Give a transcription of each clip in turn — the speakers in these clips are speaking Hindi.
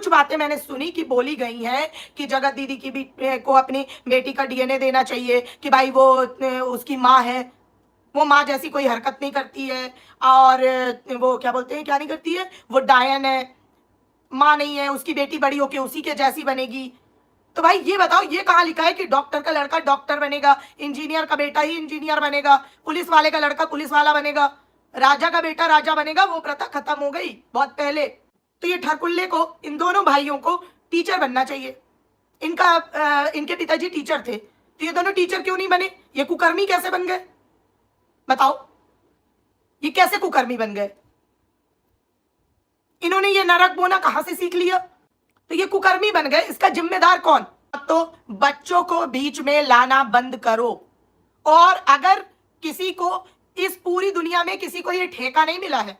कुछ बातें मैंने सुनी कि बोली गई हैं कि जगत दीदी की भी को अपनी बेटी का डीएनए देना चाहिए, कि भाई वो उसकी माँ है, वो माँ जैसी कोई हरकत नहीं करती है, और वो क्या बोलते हैं, क्या नहीं करती है, वो डायन है, माँ नहीं है, उसकी बेटी बड़ी होके उसी के जैसी बनेगी। तो भाई ये बताओ, ये कहाँ लिखा है कि डॉक्टर का लड़का डॉक्टर बनेगा, इंजीनियर का बेटा ही इंजीनियर बनेगा, पुलिस वाले का लड़का पुलिस वाला बनेगा, राजा का बेटा राजा बनेगा? वो प्रथा खत्म हो गई बहुत पहले। तो ये ठरकुल्ले को, इन दोनों भाइयों को टीचर बनना चाहिए। इनके पिताजी टीचर थे, तो ये दोनों टीचर क्यों नहीं बने? ये कुकर्मी कैसे बन गए बताओ? ये कैसे कुकर्मी बन गए? इन्होंने ये नरक बोना कहां से सीख लिया? तो ये कुकर्मी बन गए, इसका जिम्मेदार कौन? तो बच्चों को बीच में लाना बंद करो। और अगर किसी को इस पूरी दुनिया में किसी को ये ठेका नहीं मिला है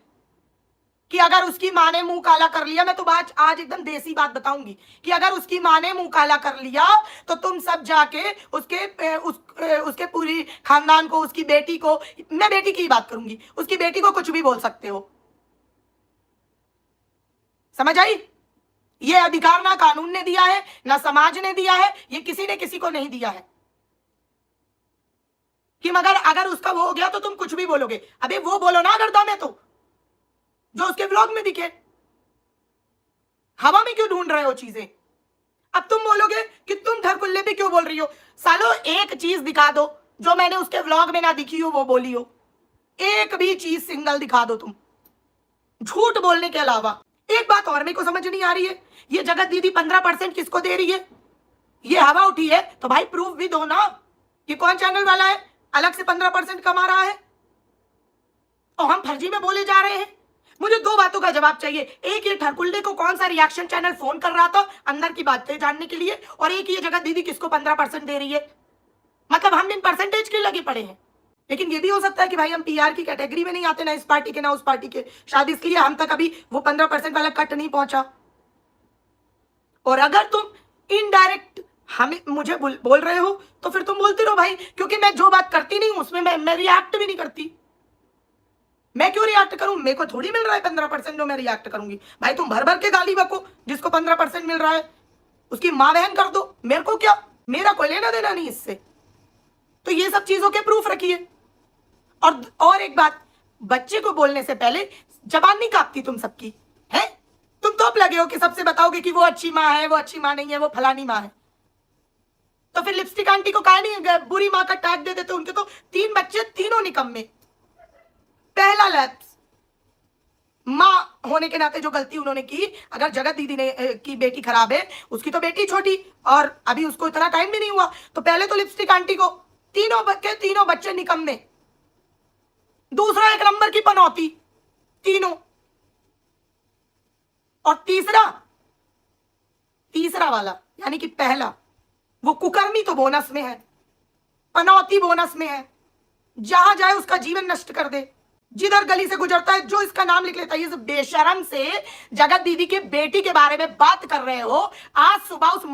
कि अगर उसकी माँ ने मुंह काला कर लिया, मैं तो आज एकदम देसी बात बताऊंगी, कि अगर उसकी माँ ने मुंह काला कर लिया तो तुम सब जाके उसके पूरी खानदान को, उसकी बेटी को, मैं बेटी की बात करूंगी, उसकी बेटी को कुछ भी बोल सकते हो। समझ आई? ये अधिकार ना कानून ने दिया है, ना समाज ने दिया है, ये किसी ने किसी को नहीं दिया है कि मगर अगर उसका वो हो गया तो तुम कुछ भी बोलोगे। अबे वो बोलो ना अगर दम है तो, जो उसके ब्लॉग में दिखे। हवा में क्यों ढूंढ रहे हो चीजें? अब तुम बोलोगे कि तुम ठरकुल्ले भी क्यों बोल रही हो। सालो एक चीज दिखा दो जो मैंने उसके व्लॉग में ना दिखी हो, वो बोली हो। एक भी चीज सिंगल दिखा दो तुम, झूठ बोलने के अलावा। एक बात और मेरे को समझ नहीं आ रही है, ये जगत दीदी 15% किसको दे रही है? ये हवा उठी है तो भाई प्रूफ भी दो ना कि कौन चैनल वाला है अलग से 15% कमा रहा है, और हम फर्जी में बोले जा रहे हैं। मुझे दो बातों का जवाब चाहिए। एक, ये ठरकुल्ले को कौन सा रिएक्शन चैनल फोन कर रहा था अंदर की बातें जानने के लिए, और एक, ये जगत दीदी किसको 15% दे रही है। मतलब हम इन परसेंटेज के लगे पड़े हैं। लेकिन ये भी हो सकता है कि भाई हम पीआर की कैटेगरी में नहीं आते, ना इस पार्टी के ना उस पार्टी के, शायद इसलिए हम तक अभी वो 15% वाला कट नहीं पहुंचा। और अगर तुम इनडायरेक्ट हमें मुझे बोल रहे हो तो फिर तुम बोलते रहो भाई, क्योंकि मैं जो बात करती नहीं हूं उसमें मैं रिएक्ट भी नहीं करती। मैं क्यों रिएक्ट करूं? मेरे को थोड़ी मिल रहा है 15% जो मैं रिएक्ट करूंगी। भाई तुम भर भर के गाली बको, जिसको 15% मिल रहा है उसकी मां बहन कर दो, मेरे को क्या, मेरा कोई लेना देना नहीं इससे। तो ये सब चीजों के प्रूफ रखिए। और एक बात, बच्चे को बोलने से पहले जबान नहीं कांपती तुम सबकी है? तुम तोप लगे हो कि सबसे बताओगे कि वो अच्छी माँ है, वो अच्छी माँ नहीं है, वो फलानी माँ है। तो फिर लिपस्टिक आंटी को काहे नहीं बुरी माँ का टैग दे देते? उनके तो 3 बच्चे, तीनों निकम्मे। पहला लैप्स, माँ होने के नाते जो गलती उन्होंने की, अगर जगत दीदी ने की बेटी खराब है, उसकी तो बेटी छोटी और अभी उसको इतना टाइम भी नहीं हुआ, तो पहले तो लिपस्टिक आंटी को, तीनों बच्चे निकम्मे। दूसरा, एक नंबर की पनौती तीनों। और तीसरा वाला यानी कि पहला, वो कुकर्मी तो बोनस में है, पनौती बोनस में है। जहां जाए उसका जीवन नष्ट कर दे, जिधर गली से गुजरता है जो इसका नाम लिख लेता है। ये बेशरम से जगत दीदी के बेटी के बारे में बात कर रहे हो। आज सुबह उस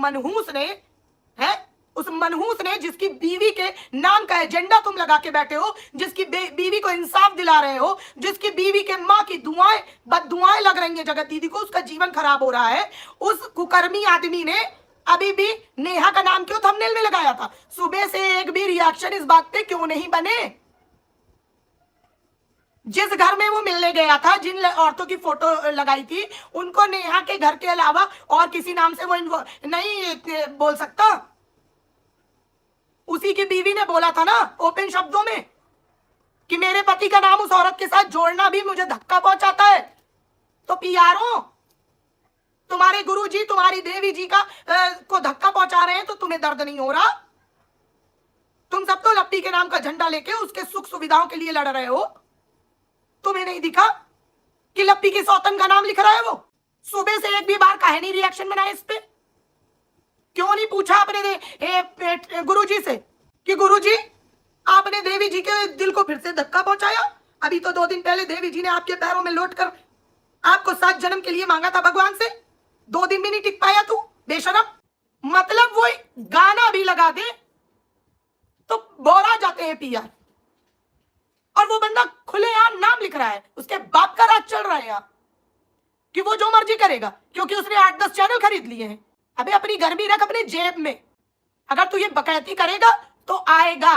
मनहूस ने जिसकी बीवी के नाम का एजेंडा तुम लगा के बैठे हो, जिसकी बीवी को इंसाफ दिला रहे हो, जिसकी बीवी के माँ की बददुआएं लग रही हैं जगत दीदी को, उसका जीवन खराब हो रहा है। उस कुकर्मी आदमी ने अभी भी नेहा का नाम क्यों थंबनेल में लगाया था? सुबह से एक भी रिएक्शन इस बात पे क्यों नहीं बने? जिस घर में वो मिलने गया था, जिन औरतों की फोटो लगाई थी, उनको नेहा के घर के अलावा और किसी नाम से वो नहीं बोल सकता। उसी की बीवी ने बोला था ना ओपन शब्दों में कि मेरे पति का नाम उस औरत के साथ जोड़ना भी मुझे धक्का पहुंचाता है। तो पीआरओ, तुम्हारे गुरुजी, तुम्हारी देवी जी को धक्का पहुंचा रहे हैं तो तुम्हें दर्द नहीं हो रहा? तुम सब तो लप्पी के नाम का झंडा लेके उसके सुख सुविधाओं के लिए लड़ रहे हो। तुम्हें नहीं दिखा कि लप्पी की सौतन का नाम लिख रहा है वो? सुबह से एक भी बार काहे नहीं रिएक्शन बनाया इस पे? क्यों नहीं पूछा अपने गुरुजी से कि गुरुजी, आपने देवी जी के दिल को फिर से धक्का पहुंचाया? अभी तो 2 दिन पहले देवी जी ने आपके पैरों में लौट कर आपको 7 जन्म के लिए मांगा था भगवान से। 2 दिन भी नहीं टिक पाया तू बेशरम। मतलब वो गाना भी लगा दे तो बोरा जाते हैं पीआर, और वो बंदा खुलेआम नाम लिख रहा है, उसके बाप का राज चल रहा है यहाँ। कि वो जो मर्जी करेगा क्योंकि उसने 8-10 चैनल खरीद लिए हैं। अबे अपनी गर्मी रख अपने जेब में। अगर तू ये बकैती करेगा तो आएगा।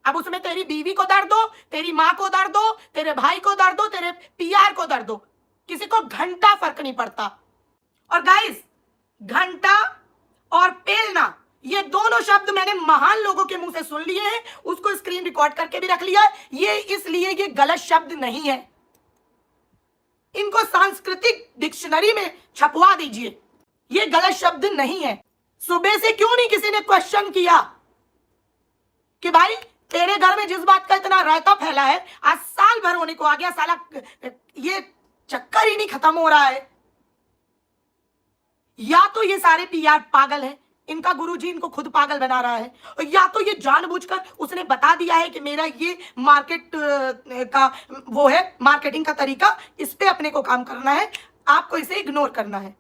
अब उसमें तेरी बीवी को दर्द हो, तेरी माँ को दर्द हो, तेरे भाई को दर्द हो, तेरे पीआर को दर्द हो, किसी को घंटा फर्क नहीं पड़ता। और गाइस, घंटा और पेलना ये दोनों शब्द मैंने महान लोगों के मुंह से सुन लिए हैं, उसको स्क्रीन रिकॉर्ड करके भी रख लिया है। ये इसलिए ये गलत शब्द नहीं है, इनको सांस्कृतिक डिक्शनरी में छपवा दीजिए। ये गलत शब्द नहीं है। सुबह से क्यों नहीं किसी ने क्वेश्चन किया कि भाई तेरे घर में जिस बात का इतना रायता फैला है, आज साल भर होने को आ गया, साला ये चक्कर ही नहीं खत्म हो रहा है। या तो ये सारे पीआर पागल हैं, इनका गुरुजी इनको खुद पागल बना रहा है, और या तो ये जानबूझकर उसने बता दिया है कि मेरा ये मार्केट का वो है, मार्केटिंग का तरीका, इस पे अपने को काम करना है, आपको इसे इग्नोर करना है।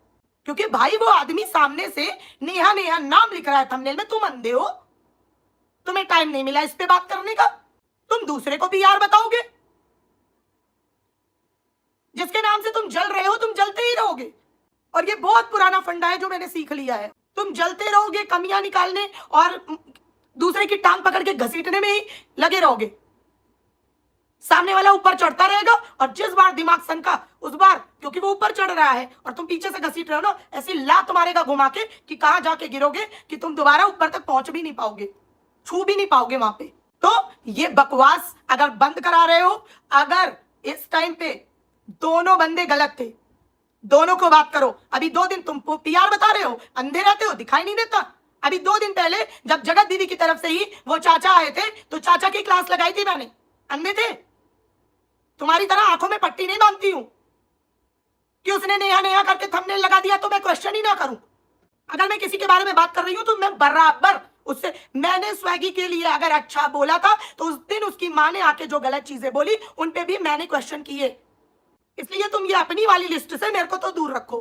क्योंकि भाई वो आदमी सामने से नेहा नेहा नाम लिख रहा है थंबनेल में, तुम अंधे हो, तुम्हें टाइम नहीं मिला इस पे बात करने का, तुम दूसरे को पीआर बताओगे। जिसके नाम से तुम जल रहे हो तुम जलते ही रहोगे। और ये बहुत पुराना फंडा है जो मैंने सीख लिया है, तुम जलते रहोगे, कमियां निकालने और दूसरे की टांग पकड़ के घसीटने में ही लगे रहोगे। सामने वाला ऊपर चढ़ता रहेगा और जिस बार दिमाग सनका उस बार, क्योंकि वो ऊपर चढ़ रहा है और तुम पीछे से घसीट रहे हो ना, ऐसी लात मारेगा घुमा के कि कहां जाके गिरोगे कि तुम दोबारा ऊपर तक पहुंच भी नहीं पाओगे, छू भी नहीं पाओगे वहां पे। तो ये बकवास अगर बंद करा रहे हो, अगर इस टाइम पे दोनों बंदे गलत थे, दोनों को बात करो। अभी 2 दिन तुम पीआर बता रहे हो, अंधे रहते हो, दिखाई नहीं देता। अभी 2 दिन पहले जब जगत दीदी की तरफ से ही वो चाचा आए थे तो चाचा की क्लास लगाई थी मैंने, अंधे थे। तुम्हारी तरह आंखों में पट्टी नहीं बांधती हूं कि उसने नेहा नेहा करके थंबनेल लगा दिया तो मैं क्वेश्चन ही ना करूं। अगर मैं किसी के बारे में बात कर रही हूं तो मैं बराबर उससे, मैंने स्वैगी के लिए अगर अच्छा बोला था तो उस दिन उसकी मां ने आके जो गलत चीजें बोली उन पे भी मैंने क्वेश्चन किए। इसलिए तुम ये अपनी वाली लिस्ट से मेरे को तो दूर रखो।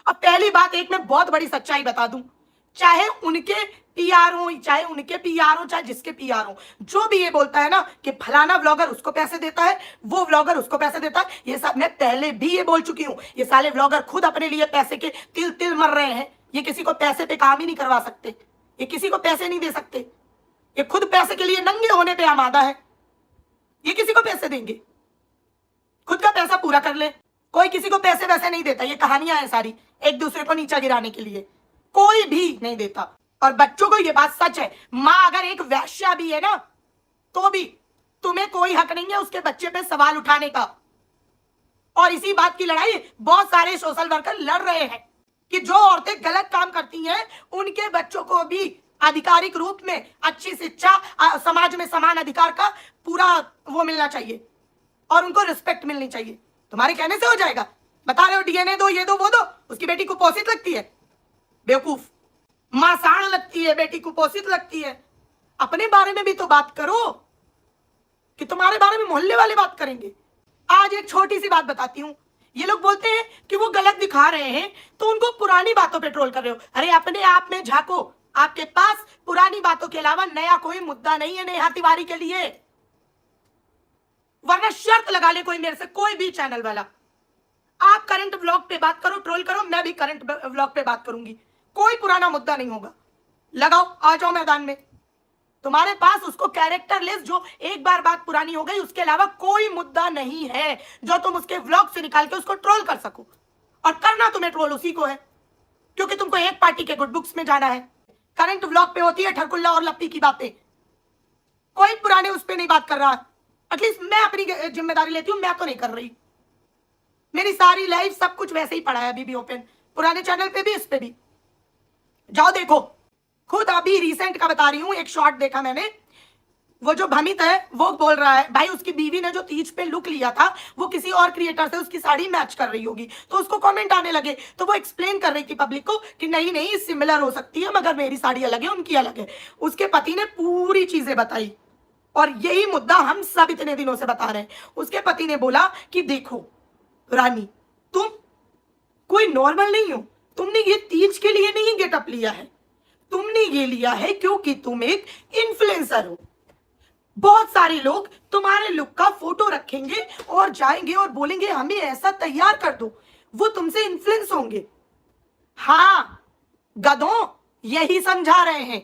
अब पहली बात, एक मैं बहुत बड़ी सच्चाई बता दूं, चाहे उनके पीआर हो, चाहे उनके पीआर हो, चाहे जिसके पीआर हो, जो भी ये बोलता है ना कि फलाना व्लॉगर उसको पैसे देता है, वो व्लॉगर उसको पैसे देता है, ये सब मैं पहले भी ये बोल चुकी हूं। ये साले व्लॉगर खुद अपने लिए पैसे के तिल तिल मर रहे हैं। ये किसी को पैसे पे काम ही नहीं करवा सकते, ये किसी को पैसे नहीं दे सकते, ये खुद पैसे के लिए नंगे होने पे आमादा है। ये किसी को पैसे देंगे, खुद का पैसा पूरा कर ले। कोई किसी को पैसे वैसे नहीं देता, ये कहानियां हैं सारी एक दूसरे को नीचा गिराने के लिए, कोई भी नहीं देता। और बच्चों को ये बात सच है, माँ अगर एक वैश्या भी है ना तो भी तुम्हें कोई हक नहीं है उसके बच्चे पे सवाल उठाने का। और इसी बात की लड़ाई बहुत सारे सोशल वर्कर लड़ रहे हैं कि जो औरतें गलत काम करती हैं उनके बच्चों को भी आधिकारिक रूप में अच्छी शिक्षा, समाज में समान अधिकार का पूरा वो मिलना चाहिए और उनको रिस्पेक्ट मिलनी चाहिए। तुम्हारे कहने से हो जाएगा? बता रहे हो डीएनए दो, ये दो, वो दो, उसकी बेटी कुपोषित लगती है, बेवकूफ, मां साण लगती है, बेटी कुपोषित लगती है। अपने बारे में भी तो बात करो कि तुम्हारे बारे में मोहल्ले वाले बात करेंगे। आज एक छोटी सी बात बताती हूं, ये लोग बोलते हैं कि वो गलत दिखा रहे हैं तो उनको पुरानी बातों पे ट्रोल कर रहे हो। अरे अपने आप में झांको, आपके पास पुरानी बातों के अलावा नया कोई मुद्दा नहीं है नेहा तिवारी के लिए, वरना शर्त लगा ले कोई मेरे से, कोई भी चैनल वाला। आप करंट व्लॉग पे बात करो, ट्रोल करो, मैं भी करंट व्लॉग पे बात करूंगी, कोई पुराना मुद्दा नहीं होगा। लगाओ, आ जाओ मैदान में। तुम्हारे पास उसको कैरेक्टरलेस, जो एक बार बात पुरानी हो गई उसके अलावा कोई मुद्दा नहीं है जो तुम उसके व्लॉग से निकाल के उसको ट्रोल कर सको। और करना तुम्हें ट्रोल उसी को है क्योंकि तुमको एक पार्टी के गुड बुक्स में जाना है। करंट व्लॉग पे होती है ठरकुल्ला और लप्पी की बातें, कोई पुराने उस पर नहीं बात कर रहा। एटलीस्ट मैं अपनी जिम्मेदारी लेती हूं, मैं तो नहीं कर रही। मेरी सारी लाइफ सब कुछ वैसे ही पड़ा है अभी भी ओपन, पुराने चैनल पे भी, इस पे भी जाओ देखो। खुद अभी रिसेंट का बता रही हूं, एक शॉर्ट देखा मैंने, वो जो भमित है वो बोल रहा है भाई उसकी बीवी ने जो तीज पे लुक लिया था वो किसी और क्रिएटर से उसकी साड़ी मैच कर रही होगी, तो उसको कमेंट आने लगे। तो वो एक्सप्लेन कर रही थी पब्लिक को कि नहीं नहीं सिमिलर हो सकती है मगर मेरी साड़ी अलग है, उनकी अलग है। उसके पति ने पूरी चीजें बताई और यही मुद्दा हम सब इतने दिनों से बता रहे हैं। उसके पति ने बोला कि देखो रानी, तुम कोई नॉर्मल नहीं हो, तुमने ये तीज के लिए नहीं गेटअप लिया है, तुमने ये लिया है क्योंकि तुम एक इन्फ्लुएंसर हो। बहुत सारे लोग तुम्हारे लुक का फोटो रखेंगे और जाएंगे और बोलेंगे हमें ऐसा तैयार कर दो, वो तुमसे इन्फ्लुएंस होंगे। हाँ गधों, यही समझा रहे हैं,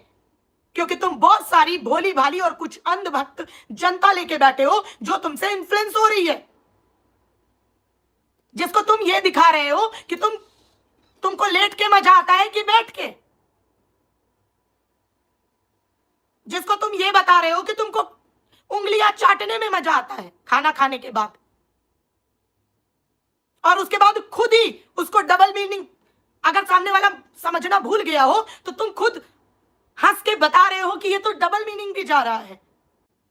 क्योंकि तुम बहुत सारी भोली भाली और कुछ अंधभक्त जनता लेके बैठे हो जो तुमसे इन्फ्लुएंस हो रही है, जिसको तुम ये दिखा रहे हो कि तुमको लेट के मजा आता है कि बैठ के, जिसको तुम ये बता रहे हो कि तुमको उंगलियां चाटने में मजा आता है खाना खाने के बाद, और उसके बाद खुद ही उसको डबल मीनिंग अगर सामने वाला समझना भूल गया हो तो तुम खुद हंस के बता रहे हो कि ये तो डबल मीनिंग भी जा रहा है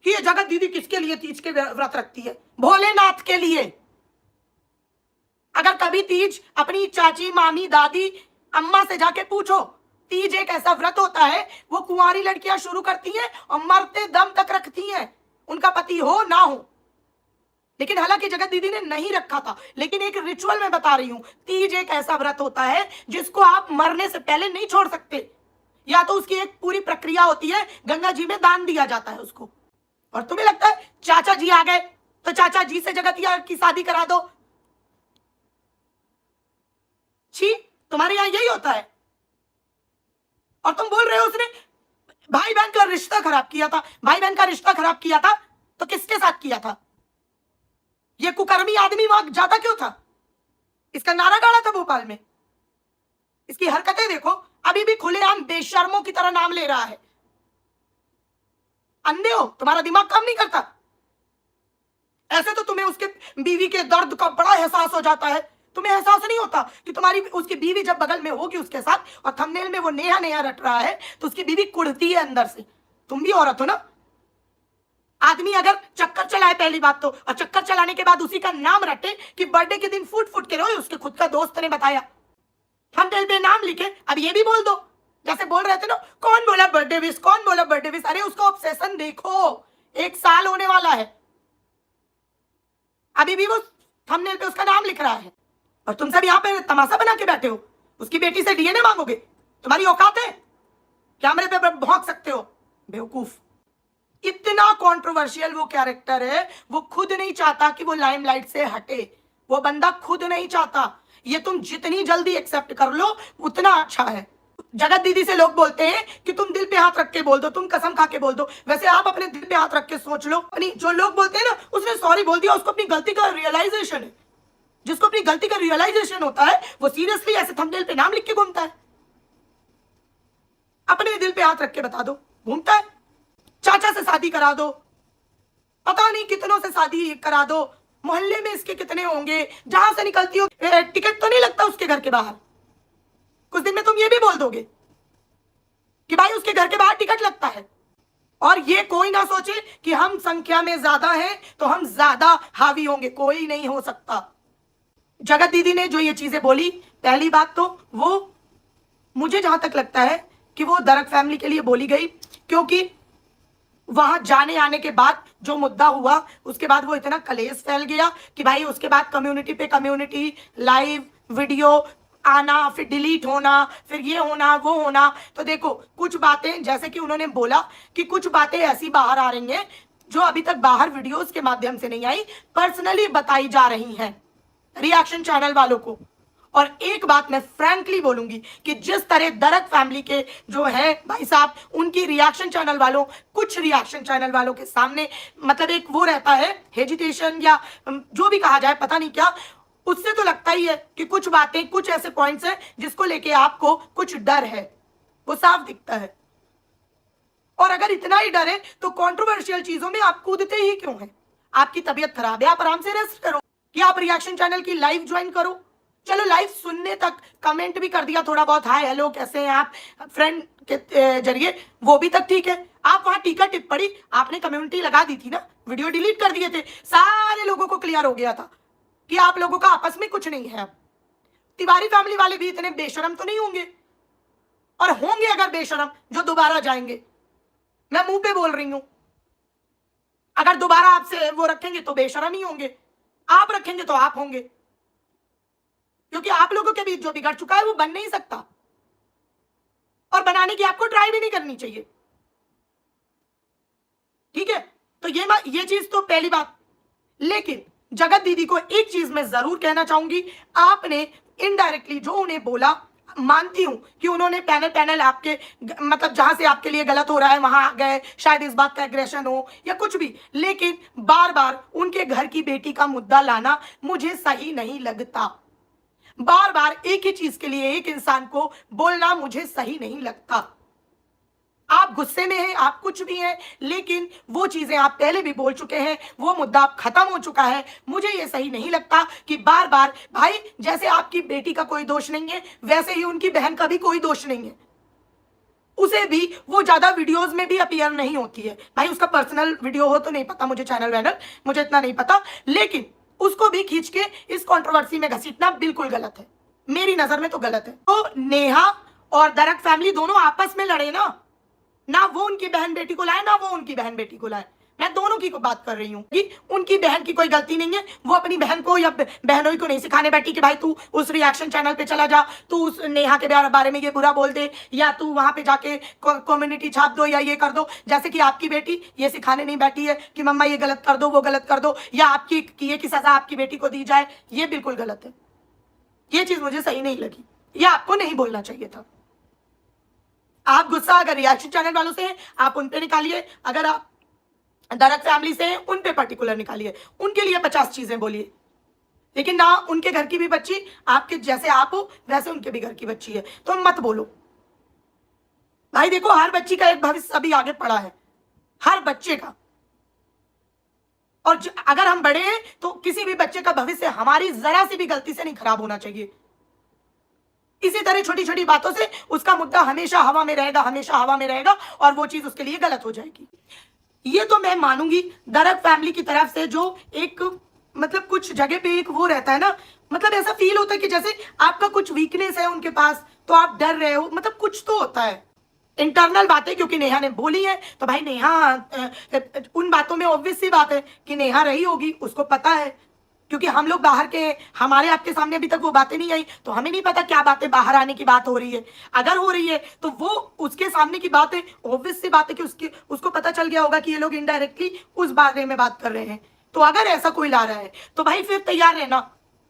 कि ये जगत दीदी किसके लिए तीज के व्रत रखती है? भोलेनाथ के लिए। अगर कभी तीज अपनी चाची, मामी, दादी, अम्मा से जाके पूछो, तीज एक ऐसा व्रत होता है वो कुंवारी लड़कियां शुरू करती हैं और मरते दम तक रखती हैं, उनका पति हो ना हो। लेकिन हालांकि जगत दीदी ने नहीं रखा था, लेकिन एक रिचुअल में बता रही हूं, तीज एक ऐसा व्रत होता है जिसको आप मरने से पहले नहीं छोड़ सकते, या तो उसकी एक पूरी प्रक्रिया होती है, गंगा जी में दान दिया जाता है उसको। और तुम्हें लगता है चाचा जी आ गए तो चाचा जी से जगतिया की शादी करा दो? छी, तुम्हारे यहां यही होता है। और तुम बोल रहे हो उसने भाई बहन का रिश्ता खराब किया था। भाई बहन का रिश्ता खराब किया था तो किसके साथ किया था? ये कुकर्मी आदमी वहां जाता क्यों था? इसका नारा गाड़ा था भोपाल में। इसकी हरकतें देखो, अभी भी खुलेआम बेशर्मों की तरह नाम ले रहा है। अंधे हो? तुम्हारा दिमाग काम नहीं करता? ऐसे तो तुम्हें उसके बीवी के दर्द का बड़ा एहसास हो जाता है, तुम्हें एहसास नहीं होता कि तुम्हारी उसकी बीवी जब बगल में होगी उसके साथ और थंबनेल में वो नेहा नेहा रट रहा है तो उसकी बीवी कुड़ती है अंदर से। तुम भी औरत हो ना? आदमी अगर चक्कर चलाए पहली बात तो, और चक्कर चलाने के बाद उसी का नाम रटे कि बर्थडे के दिन फूट फूट के रोए, उसके खुद का दोस्त ने बताया, थंबनेल पे नाम लिखे, अब ये भी बोल दो जैसे बोल रहे थे ना, कौन बोला बर्थडे विश, कौन बोला बर्थडे विश। अरे उसका ऑब्सेशन देखो, 1 साल होने वाला है, अभी भी वो थंबनेल पे उसका नाम लिख रहा है, और तुम सब यहाँ पे तमाशा बना के बैठे हो। उसकी बेटी से डीएनए मांगोगे? तुम्हारी औकात है? कैमरे पे भौंक सकते हो? बेवकूफ। इतना कंट्रोवर्शियल वो कैरेक्टर है, वो खुद नहीं चाहता कि वो लाइमलाइट से हटे, वो बंदा खुद नहीं चाहता। ये तुम जितनी जल्दी एक्सेप्ट कर लो उतना अच्छा है। जगत दीदी से लोग बोलते हैं कि तुम दिल पे हाथ रख के बोल दो, तुम कसम खा के बोल दो। वैसे आप अपने दिल पे हाथ रख के सोच लो, अपनी जो लोग बोलते हैं ना उसने सॉरी बोल दिया, उसको अपनी गलती का रियलाइजेशन है। जिसको अपनी गलती का रियलाइजेशन होता है वो सीरियसली ऐसे थंबनेल पे नाम लिख के घूमता है। अपने दिल पे हाथ रख के बता दो, घूमता है। चाचा से शादी करा दो, पता नहीं कितनों से शादी करा दो, मोहल्ले में इसके कितने होंगे, जहां से निकलती हो टिकट तो नहीं लगता उसके घर के बाहर। कुछ दिन में तुम ये भी बोल दोगे कि भाई उसके घर के बाहर टिकट लगता है। और ये कोई ना सोचे कि हम संख्या में ज्यादा हैं तो हम ज्यादा हावी होंगे, कोई नहीं हो सकता। जगत दीदी ने जो ये चीजें बोली, पहली बात तो वो मुझे जहां तक लगता है कि वो दरक फैमिली के लिए बोली गई, क्योंकि वहां जाने आने के बाद जो मुद्दा हुआ उसके बाद वो इतना कलेश फैल गया कि भाई उसके बाद कम्युनिटी पे कम्युनिटी, लाइव वीडियो आना, फिर डिलीट होना, फिर ये होना वो होना। तो देखो कुछ बातें जैसे कि उन्होंने बोला कि कुछ बातें ऐसी बाहर आ रही हैं जो अभी तक बाहर वीडियोस के माध्यम से नहीं आई, पर्सनली बताई जा रही हैं रिएक्शन चैनल वालों को। और एक बात मैं फ्रैंकली बोलूंगी कि जिस तरह दरक फैमिली के जो है भाई साहब, उनकी रिएक्शन चैनल वालों, कुछ रिएक्शन चैनल वालों के सामने मतलब एक वो रहता है हेजिटेशन या जो भी कहा जाए पता नहीं क्या, उससे तो लगता ही है कि कुछ बातें, कुछ ऐसे पॉइंट्स हैं जिसको लेके आपको कुछ डर है, वो साफ दिखता है। और अगर इतना ही डर है तो कंट्रोवर्शियल चीजों में आप कूदते ही क्यों हैं? आपकी तबीयत खराब है, आप आराम से रेस्ट करो, कि आप रिएक्शन चैनल की लाइव ज्वाइन करो। चलो लाइव सुनने तक कमेंट भी कर दिया थोड़ा बहुत, हाय हेलो कैसे हैं आप फ्रेंड के जरिए, वो भी तक ठीक है। आप वहां टीका टिप्पणी आपने कम्युनिटी लगा दी थी ना, वीडियो डिलीट कर दिए थे, सारे लोगों को क्लियर हो गया था कि आप लोगों का आपस में कुछ नहीं है। तिवारी फैमिली वाले भी इतने बेशरम तो नहीं होंगे, और होंगे अगर बेशरम जो दोबारा जाएंगे, मैं मुंह पे बोल रही हूं। अगर दोबारा आपसे वो रखेंगे तो बेशरम ही होंगे, आप रखेंगे तो आप होंगे, क्योंकि आप लोगों के बीच जो बिगड़ चुका है वो बन नहीं सकता, और बनाने की आपको ट्राई भी नहीं करनी चाहिए, ठीक है। तो ये चीज तो पहली बात। लेकिन जगत दीदी को एक चीज मैं जरूर कहना चाहूंगी, आपने इनडायरेक्टली जो उन्हें बोला, मानती हूं कि उन्होंने पैनल आपके मतलब जहां से आपके लिए गलत हो रहा है वहां आ गए, शायद इस बात का एग्रेशन हो या कुछ भी, लेकिन बार बार उनके घर की बेटी का मुद्दा लाना मुझे सही नहीं लगता। बार बार एक ही चीज के लिए एक इंसान को बोलना मुझे सही नहीं लगता। आप गुस्से में हैं, आप कुछ भी हैं, लेकिन वो चीजें आप पहले भी बोल चुके हैं, वो मुद्दा खत्म हो चुका है। मुझे ये सही नहीं लगता कि बार बार, भाई जैसे आपकी बेटी का कोई दोष नहीं है वैसे ही उनकी बहन का भी कोई दोष नहीं है। उसे भी वो ज्यादा वीडियोस में भी अपीयर नहीं होती है। भाई उसका पर्सनल वीडियो हो तो नहीं पता मुझे, चैनल वैनल मुझे इतना नहीं पता, लेकिन उसको भी खींच के इस कंट्रोवर्सी में घसीटना बिल्कुल गलत है, मेरी नजर में तो गलत है। तो नेहा और दरक फैमिली दोनों आपस में लड़े ना वो उनकी बहन बेटी को लाए, ना वो उनकी बहन बेटी को लाए। मैं दोनों की को बात कर रही हूँ कि उनकी बहन की कोई गलती नहीं है। वो अपनी बहन को या बहनों को नहीं सिखाने बैठी कि भाई तू उस रिएक्शन चैनल पे चला जा, तू उस नेहा के बारे में ये बुरा बोल दे, या तू वहां पे जाके कम्युनिटी छाप दो या ये कर दो। जैसे कि आपकी बेटी ये सिखाने नहीं बैठी है कि मम्मा ये गलत कर दो, वो गलत कर दो, या आपकी किए की सजा आपकी बेटी को दी जाए, ये बिल्कुल गलत है। ये चीज मुझे सही नहीं लगी, ये आपको नहीं बोलना चाहिए था। आप गुस्सा अगर रिएक्शन चैनल वालों से आप उन पे निकालिए, अगर आप दरक फैमिली से उन पे पर्टिकुलर निकालिए, उनके लिए 50 चीजें बोलिए, लेकिन ना उनके घर की भी बच्ची आपके जैसे आप हो वैसे उनके भी घर की बच्ची है, तो मत बोलो। भाई देखो, हर बच्ची का एक भविष्य अभी आगे पड़ा है, हर बच्चे का, और अगर हम बड़े हैं तो किसी भी बच्चे का भविष्य हमारी जरा सी भी गलती से नहीं खराब होना चाहिए। इसी तरह छोटी छोटी बातों से उसका मुद्दा हमेशा हवा में रहेगा, हमेशा हवा में रहेगा, और वो चीज उसके लिए गलत हो जाएगी। ये तो मैं मानूंगी दरक फैमिली की तरफ से, जो एक मतलब कुछ जगह पे एक वो रहता है ना, मतलब ऐसा फील होता है कि जैसे आपका कुछ वीकनेस है उनके पास तो आप डर रहे हो, मतलब कुछ तो होता है इंटरनल बातें। क्योंकि नेहा ने बोली है तो भाई नेहा उन बातों में ऑब्वियस सी बात है कि नेहा रही होगी, उसको पता है, क्योंकि हम लोग बाहर के, हमारे आपके सामने अभी तक वो बातें नहीं आई, तो हमें नहीं पता क्या बातें बाहर आने की बात हो रही है। अगर हो रही है तो वो उसके सामने की बात है, ऑब्वियस सी बात है कि उसको पता चल गया होगा कि ये लोग इनडायरेक्टली उस बारे में बात कर रहे हैं। तो अगर ऐसा कोई ला रहा है तो भाई फिर तैयार रहना।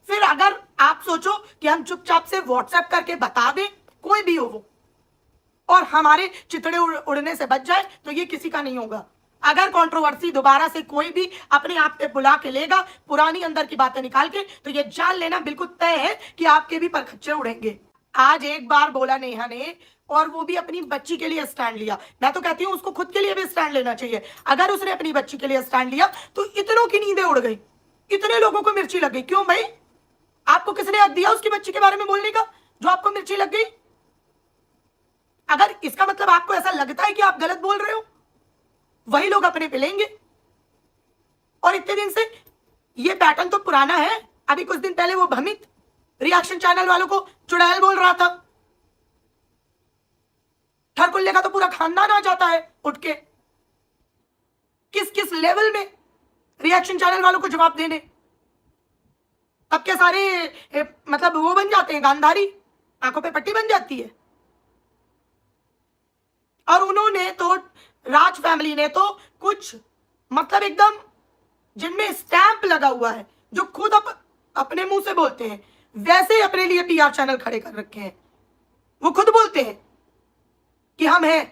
फिर अगर आप सोचो कि हम चुपचाप से व्हाट्सएप करके बता दें, कोई भी हो वो, और हमारे चितड़े उड़ने से बच जाए, तो ये किसी का नहीं होगा। अगर कंट्रोवर्सी दोबारा से कोई भी अपने आप पे बुला के लेगा, पुरानी अंदर की बातें निकाल के, तो ये जान लेना बिल्कुल तय है कि आपके भी परखच्चे उड़ेंगे। आज एक बार बोला नेहा ने, और वो भी अपनी बच्ची के लिए स्टैंड लिया। मैं तो कहती हूँ उसको खुद के लिए भी स्टैंड लेना चाहिए। अगर उसने अपनी बच्ची के लिए स्टैंड लिया तो इतनों की नींदें उड़ गई, इतने लोगों को मिर्ची लग गई। क्यों भाई? आपको किसने हक दिया उसकी बच्ची के बारे में बोलने का जो आपको मिर्ची लग गई? अगर इसका मतलब आपको ऐसा लगता है कि आप गलत बोल रहे हो, वही लोग अपने पे लेंगे। और इतने दिन से ये पैटर्न तो पुराना है। अभी कुछ दिन पहले वो भमित रिएक्शन चैनल वालों को चुड़ैल बोल रहा था। ठरकुल्ले का तो पूरा खानदान आ जाता है उठ के, किस किस लेवल में रिएक्शन चैनल वालों को जवाब देने। अब क्या सारे मतलब वो बन जाते हैं गांधारी, आंखों पे पट्टी बन जाती है। और उन्होंने तो, राज फैमिली ने तो कुछ मतलब एकदम जिनमें स्टैंप लगा हुआ है, जो खुद अपने मुंह से बोलते हैं, वैसे अपने लिए पीआर चैनल खड़े कर रखे हैं। वो खुद बोलते हैं कि हम हैं,